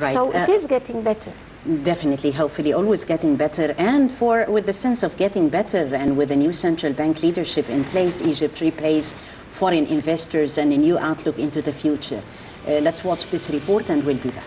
Right. So it is getting better. Definitely, hopefully, always getting better. And with the sense of getting better and with the new central bank leadership in place, Egypt repays foreign investors and a new outlook into the future. Let's watch this report and we'll be back.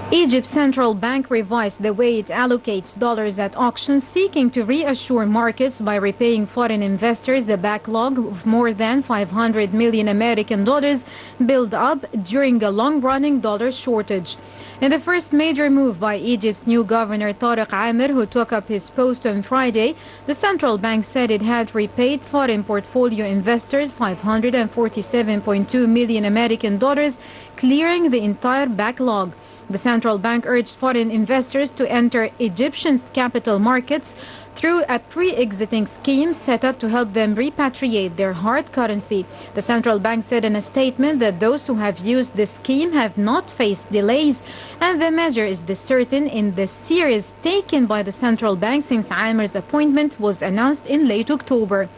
Egypt's central bank revised the way it allocates dollars at auctions, seeking to reassure markets by repaying foreign investors the backlog of more than 500 million American dollars built up during a long-running dollar shortage. In the first major move by Egypt's new governor Tariq Amir, who took up his post on Friday, the central bank said it had repaid foreign portfolio investors 547.2 million American dollars, clearing the entire backlog. The central bank urged foreign investors to enter Egyptian capital markets through a pre-exiting scheme set up to help them repatriate their hard currency. The central bank said in a statement that those who have used this scheme have not faced delays, and the measure is the certain in the series taken by the central bank since Amir's appointment was announced in late October.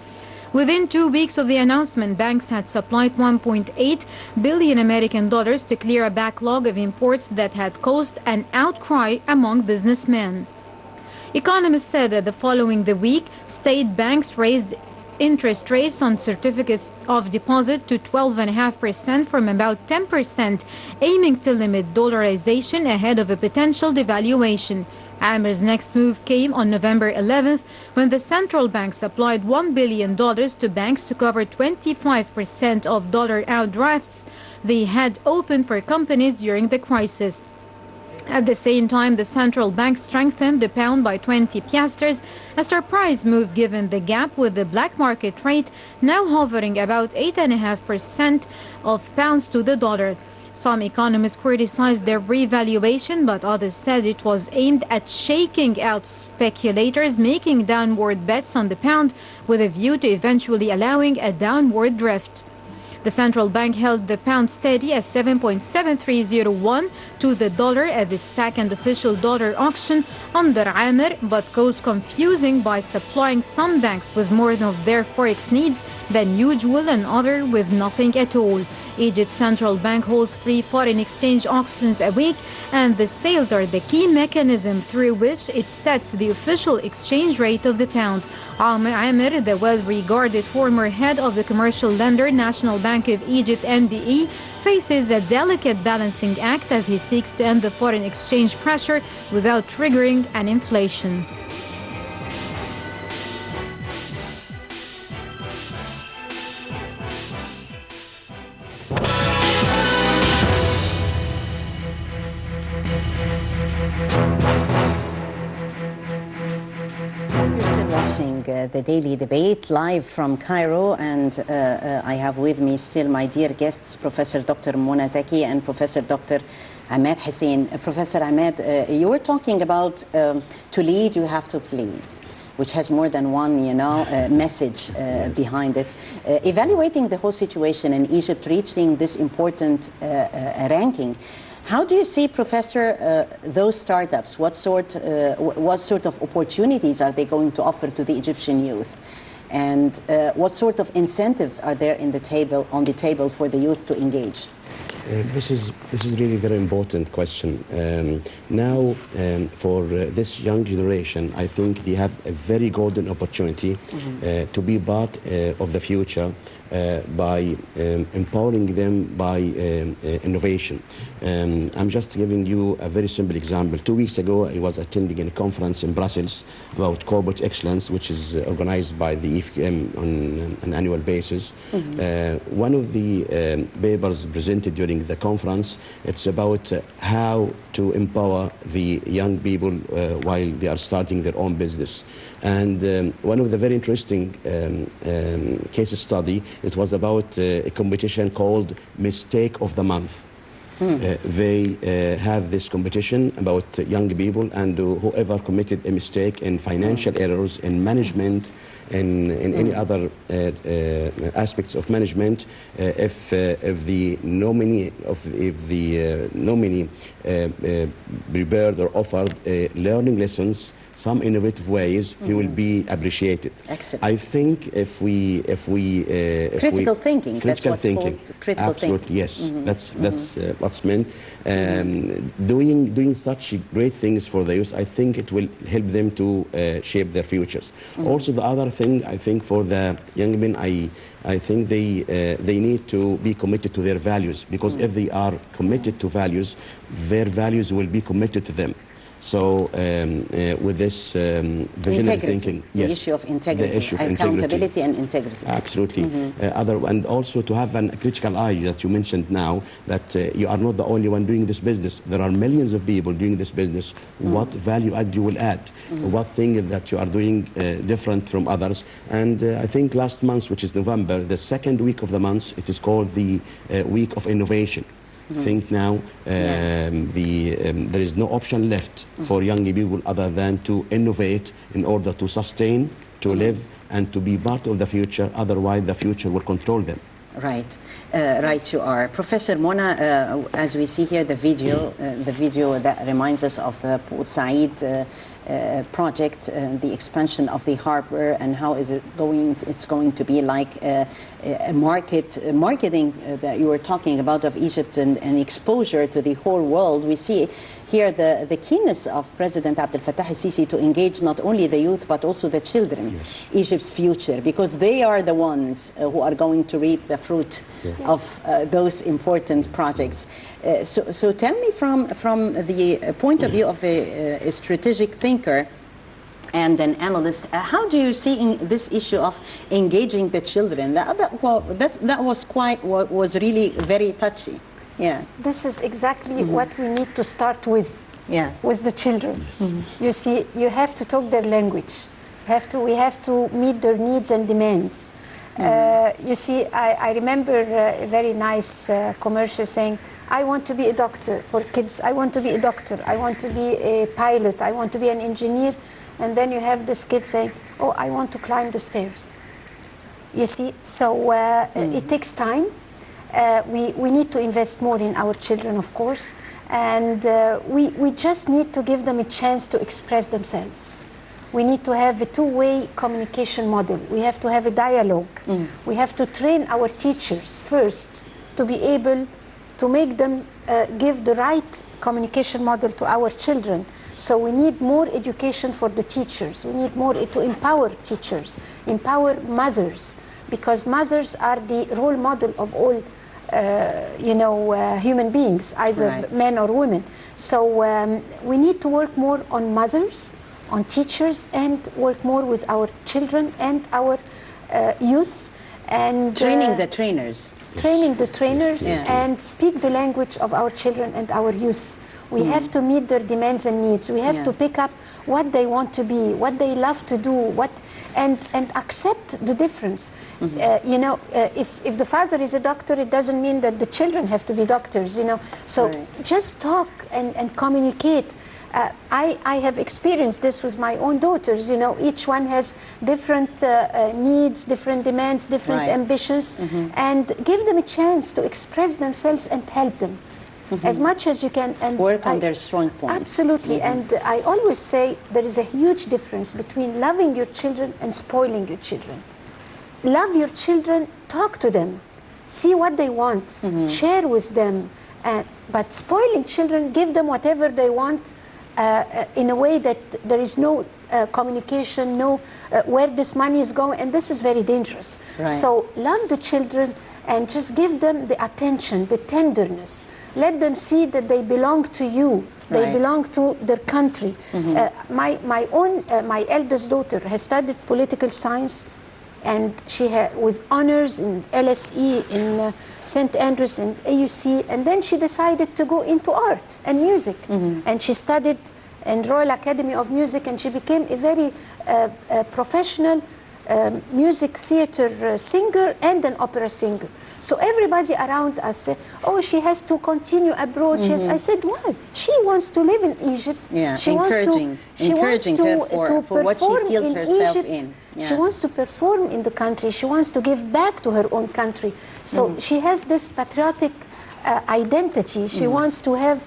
Within 2 weeks of the announcement, banks had supplied 1.8 billion American dollars to clear a backlog of imports that had caused an outcry among businessmen. Economists said that following the week, state banks raised interest rates on certificates of deposit to 12.5% from about 10%, aiming to limit dollarization ahead of a potential devaluation. Amir's next move came on November 11th when the central bank supplied $1 billion to banks to cover 25% of dollar outdrafts they had opened for companies during the crisis. At the same time, the central bank strengthened the pound by 20 piasters, a surprise move given the gap with the black market rate now hovering about 8.5% of pounds to the dollar. Some economists criticized their revaluation, but others said it was aimed at shaking out speculators making downward bets on the pound with a view to eventually allowing a downward drift. The central bank held the pound steady at 7.7301 to the dollar as its second official dollar auction under Amir, but caused confusion by supplying some banks with more of their forex needs than usual and others with nothing at all. Egypt's central bank holds 3 foreign exchange auctions a week, and the sales are the key mechanism through which it sets the official exchange rate of the pound. Amir, the well-regarded former head of the commercial lender National Bank of Egypt (NBE), faces a delicate balancing act as he seeks to end the foreign exchange pressure without triggering an inflation. The daily debate live from Cairo, and I have with me still my dear guests, Professor Dr. Mona Zaki and Professor Dr. Emad Hussein. Professor Emad, you were talking about to lead you have to please, which has more than one, message behind it. Evaluating the whole situation in Egypt, reaching this important ranking, how do you see, Professor, those startups? What sort of opportunities are they going to offer to the Egyptian youth? And what sort of incentives are there on the table for the youth to engage? This is really a very important question. Now, for this young generation, I think they have a very golden opportunity to be part of the future by empowering them by innovation. I'm just giving you a very simple example. 2 weeks ago, I was attending a conference in Brussels about corporate excellence, which is organized by the EFM on an annual basis. One of the papers presented during the conference, it's about how to empower the young people while they are starting their own business. And one of the very interesting case study, it was about a competition called Mistake of the Month. They have this competition about young people, and whoever committed a mistake in financial errors, in management, in any other aspects of management, if the nominee prepared or offered learning lessons some innovative ways, he will be appreciated. Excellent. I think if we critical thinking. Critical that's thinking. What's called critical Absolutely, thinking. yes. That's what's meant. Doing such great things for the youth, I think it will help them to shape their futures. Also, the other thing I think for the young men, I think they need to be committed to their values, because if they are committed to values, their values will be committed to them. So with this visionary thinking, the issue of integrity, accountability and integrity. Absolutely. And also to have a critical eye that you mentioned now, that you are not the only one doing this business. There are millions of people doing this business. What value add you will add? What thing that you are doing different from others? And I think last month, which is November, the second week of the month, it is called the Week of Innovation. Think now there is no option left for young people other than to innovate in order to sustain, to live, and to be part of the future. Otherwise, the future will control them. Right, right. You are, Professor Mona. As we see here, the video that reminds us of the Port Said project, the expansion of the harbor, and how is it going? It's going to be like a marketing that you were talking about of Egypt and exposure to the whole world. We see here the keenness of President Abdel Fattah al-Sisi to engage not only the youth but also the children, Egypt's future, because they are the ones who are going to reap the fruit of those important projects. So tell me from the point of view of a strategic thinker and an analyst, how do you see in this issue of engaging the children? That was really very touchy. Yeah. This is exactly what we need to start with. Yeah. With the children. You see, you have to talk their language. We have to meet their needs and demands. You see, I remember a very nice commercial saying, I want to be a doctor for kids. I want to be a doctor. I want to be a pilot. I want to be an engineer. And then you have this kid saying, oh, I want to climb the stairs. You see, so it takes time. We need to invest more in our children, of course. And we just need to give them a chance to express themselves. We need to have a two-way communication model. We have to have a dialogue. We have to train our teachers first to be able to make them give the right communication model to our children. So we need more education for the teachers. We need more to empower teachers, empower mothers, because mothers are the role model of all human beings, either men or women. So we need to work more on mothers, on teachers, and work more with our children and our youth. And training the trainers. Training the trainers and speak the language of our children and our youth. We have to meet their demands and needs. We have to pick up what they want to be, what they love to do, and accept the difference. If the father is a doctor, it doesn't mean that the children have to be doctors, So just talk and communicate. I have experienced this with my own daughters. Each one has different needs, different demands, different ambitions, and give them a chance to express themselves and help them as much as you can. And work on their strong points. Absolutely. And I always say there is a huge difference between loving your children and spoiling your children. Love your children, talk to them, see what they want, share with them. But spoiling children, give them whatever they want, in a way that there is no communication, no where this money is going, and this is very dangerous. So love the children and just give them the attention, the tenderness. Let them see that they belong to you. They belong to their country. My eldest daughter has studied political science, and she with honors in LSE in St. Andrews and AUC, and then she decided to go into art and music, and she studied in Royal Academy of Music, and she became a very professional music theater singer and an opera singer. So everybody around us said, oh, she has to continue abroad. I said, why? She wants to live in Egypt. She encouraging her for what she feels herself in. She wants to perform in the country. She wants to give back to her own country. So she has this patriotic identity. She wants to have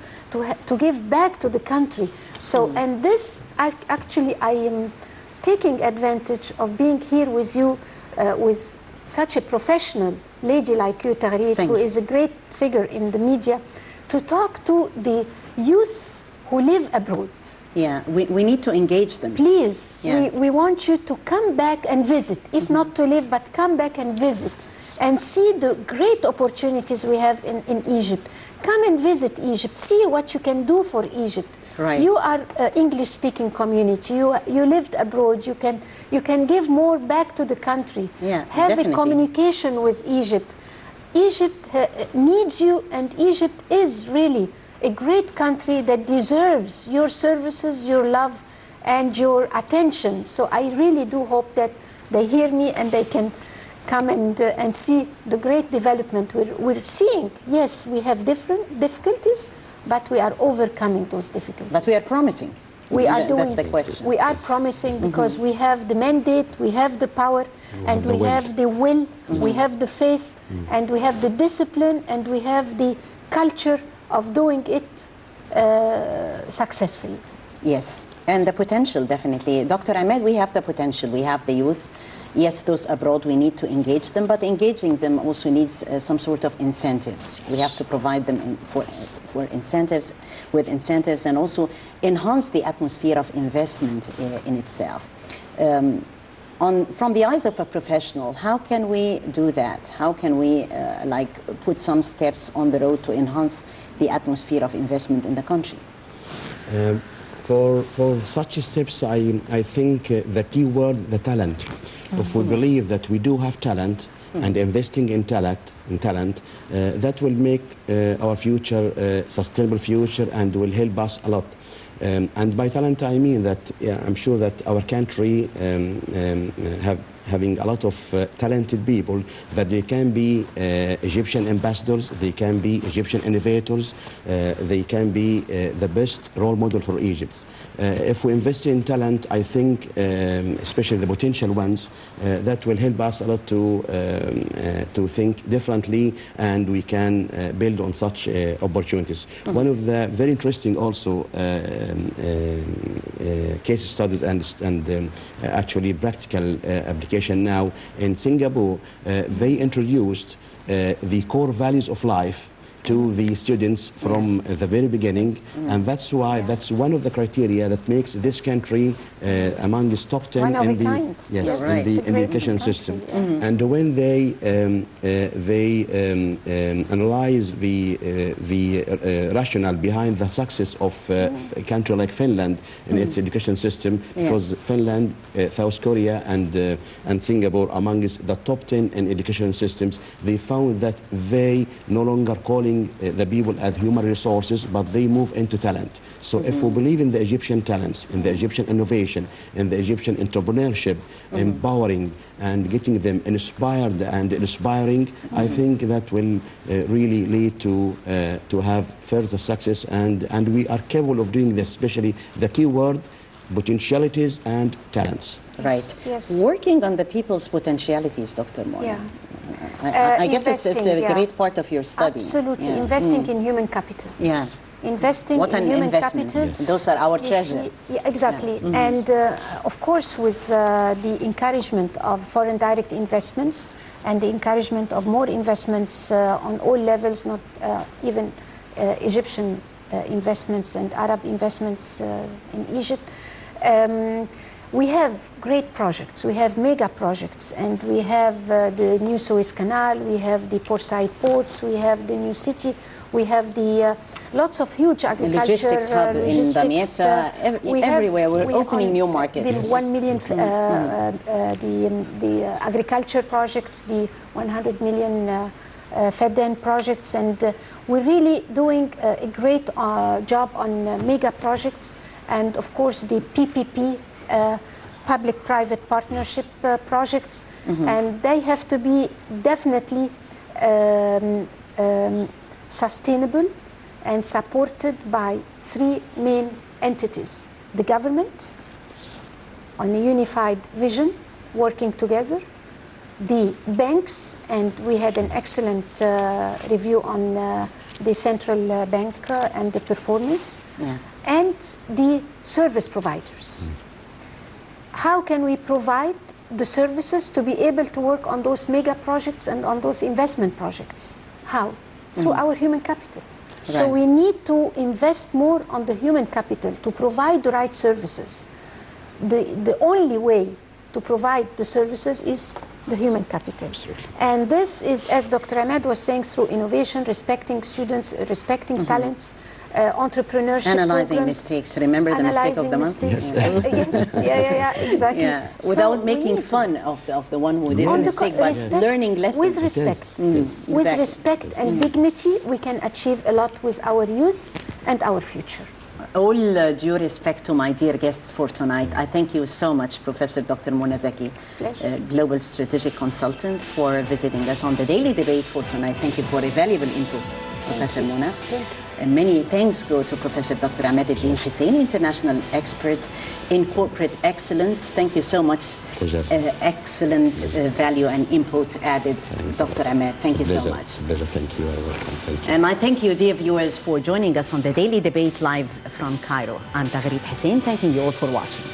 to give back to the country. So, and this, actually, I am taking advantage of being here with you, with such a professional lady like you, Taghreed, who is a great figure in the media, to talk to the youth who live abroad. Yeah, we need to engage them. Please, we want you to come back and visit, if not to live, but come back and visit and see the great opportunities we have in Egypt. Come and visit Egypt, see what you can do for Egypt. Right. You are an English-speaking community. You lived abroad. You can give more back to the country. Yeah, have definitely. a communication with Egypt. Egypt needs you, and Egypt is really a great country that deserves your services, your love, and your attention. So I really do hope that they hear me and they can come and see the great development we're seeing. Yes, we have different difficulties, but we are overcoming those difficulties. But we are promising. We are doing. That's the question. We are promising because we have the mandate, we have the power, and we have the will, we have the faith, and we have the discipline, and we have the culture of doing it successfully. Yes, and the potential, definitely. Dr. Emad, we have the potential. We have the youth. Yes, those abroad, we need to engage them, but engaging them also needs some sort of incentives. We have to provide them for incentives, and also enhance the atmosphere of investment in itself. From the eyes of a professional, how can we do that? How can we put some steps on the road to enhance the atmosphere of investment in the country? For such steps, I think the key word, the talent. If we believe that we do have talent and investing in talent, that will make our future a sustainable future and will help us a lot. And by talent, I mean that I'm sure that our country having a lot of talented people, that they can be Egyptian ambassadors, they can be Egyptian innovators, they can be the best role model for Egypt. If we invest in talent, I think, especially the potential ones, that will help us a lot to think differently, and we can build on such opportunities. One of the very interesting also case studies and actually practical application now in Singapore, they introduced the core values of life to the students from the very beginning, and that's why that's one of the criteria that makes this country among the top 10 in the education system. And when they analyze the rationale behind the success of a country like Finland in its education system, because Finland, South Korea, and Singapore amongst the top 10 in education systems, they found that they no longer calling the people as human resources, but they move into talent. So if we believe in the Egyptian talents, in the Egyptian innovation, in the Egyptian entrepreneurship, empowering and getting them inspired and inspiring, I think that will really lead to have further success, and we are capable of doing this, especially the key word, potentialities and talents. Right. Yes. Working on the people's potentialities, Dr. Mona. Yeah. I guess it's a great part of your study. Absolutely. Investing in human capital. Yeah. Investing in human capital. Yes. Those are our treasure. Exactly. And of course, with the encouragement of foreign direct investments and the encouragement of more investments on all levels, not even Egyptian investments and Arab investments in Egypt, we have great projects. We have mega projects, and we have the new Suez Canal, we have the portside ports, we have the new city, we have the lots of huge agriculture, logistics hub in Damietta, everywhere. We're opening new markets. The 1 million, the agriculture projects, the 100 million fed-in projects, and we're really doing a great job on mega projects, and of course the PPP, public-private partnership projects, and they have to be definitely sustainable and supported by three main entities: the government on a unified vision, working together, the banks, and we had an excellent review on the central bank and the performance, and the service providers. How can we provide the services to be able to work on those mega projects and on those investment projects? How? Through our human capital. So we need to invest more on the human capital to provide the right services. The only way to provide the services is the human capital. Absolutely. And this is, as Dr. Emad was saying, through innovation, respecting students, respecting talents, entrepreneurship Analyzing programs, mistakes. Remember the mistake of the month? mistakes. Yes, exactly. Yeah. So Without we making need fun of the one who did on the the mistake, but respect, learning lessons. with respect. Yes. With Exactly. respect and dignity, we can achieve a lot with our youth and our future. All due respect to my dear guests for tonight, I thank you so much, Professor Dr. Mona Zaki, pleasure. Global Strategic Consultant, for visiting us on the Daily Debate for tonight. Thank you for a valuable input, Professor Mona. Thank you. And many thanks go to Professor Dr. Emad Hussein, International Expert in Corporate Excellence. Thank you so much. Pleasure. Excellent value and input added, Dr. Emad. Thank you so Pleasure. much. Pleasure. Thank you. Thank you. And I thank you, dear viewers, for joining us on the Daily Debate live from Cairo. I'm Taghrit Hussein, thanking you all for watching.